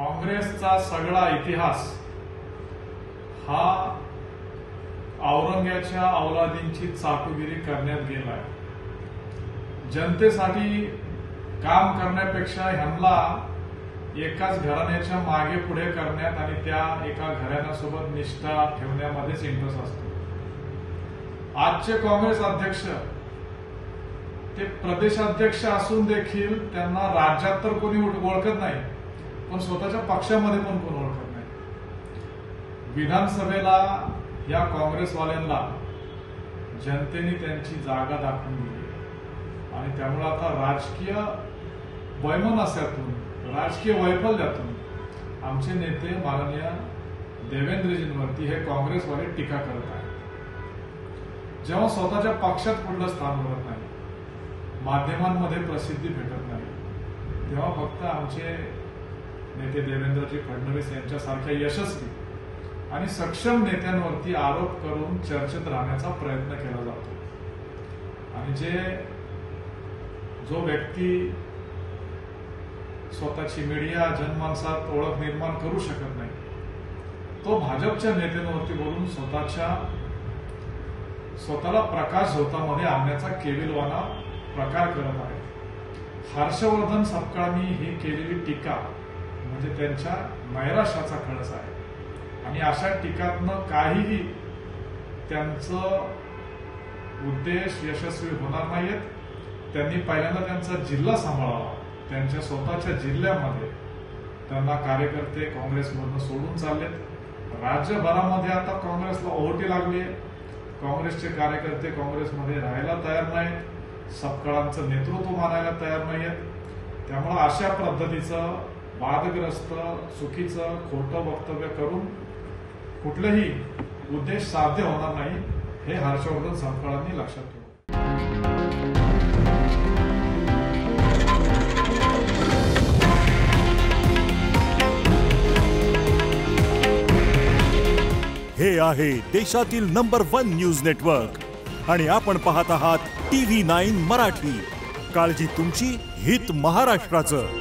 काँग्रेसचा सगळा इतिहास हा औरंग्याच्या औलादींची चाटुगिरी करण्यात गेलाय। जनतेसाठी काम करण्यापेक्षा ह्यांना एकाच घराण्याच्या मागे पुढे करण्यात आणि त्या एका घराण्यासोबत निष्ठा ठेवण्यामध्येच इंटरेस्ट असतो। आजचे काँग्रेस अध्यक्ष ते प्रदेशाध्यक्ष असून देखील त्यांना राज्यात तर कोणी ओळखत नाही, पण स्वतःच्या पक्षामध्ये पण कोण ओळखत नाही। विधानसभेला या काँग्रेसवाल्यांना जनतेने त्यांची जागा दाखवून दिली आणि त्यामुळे आता राजकीय वैमनस्यातून, राजकीय वैफल्यातून आमचे नेते माननीय देवेंद्रजींवरती हे काँग्रेसवाले टीका करत आहेत। जेव्हा स्वतःच्या पक्षात कुठलं स्थान मिळत नाही, माध्यमांमध्ये प्रसिद्धी भेटत नाही, तेव्हा फक्त आमचे नेते देवेंद्रजी फडणवीस यांच्यासारख्या यशस्वी आणि सक्षम नेत्यांवरती आरोप करून चर्चेत राहण्याचा प्रयत्न केला जातो। आणि जो व्यक्ती स्वतःची मीडिया जनमानसात ओळख निर्माण करू शकत नाही, तो भाजपच्या नेत्यांवरती बोलून स्वतःला प्रकाश झोतामध्ये आणण्याचा केविलवाना प्रकार करत आहे। हर्षवर्धन सपकाळांनी ही केलेली टीका म्हणजे त्यांच्या नैराश्याचा कळस आहे आणि अशा टीकातनं काहीही त्यांचं उद्देश यशस्वी होणार नाहीत। त्यांनी पहिल्यांदा त्यांचा जिल्हा सांभाळावा। त्यांच्या स्वतःच्या जिल्ह्यामध्ये त्यांना कार्यकर्ते काँग्रेसमधून सोडून चाललेत। राज्यभरामध्ये आता काँग्रेसला ओहोटी लागली आहे। काँग्रेसचे कार्यकर्ते काँग्रेसमध्ये राहायला तयार नाहीत, सपकाळांचं नेतृत्व मानायला तयार नाहीत। त्यामुळे अशा पद्धतीचं वादग्रस्त, चुकीचं, खोटं वक्तव्य करून कुठलेही उद्देश साध्य होणार नाही, हे हर्षवर्धन सपकाळांनी लक्षात ठेवलं। हे आहे देशातील नंबर 1 न्यूज नेटवर्क आणि आपण पाहत आहात TV9 मराठी। काळजी तुमची, हित महाराष्ट्राचं।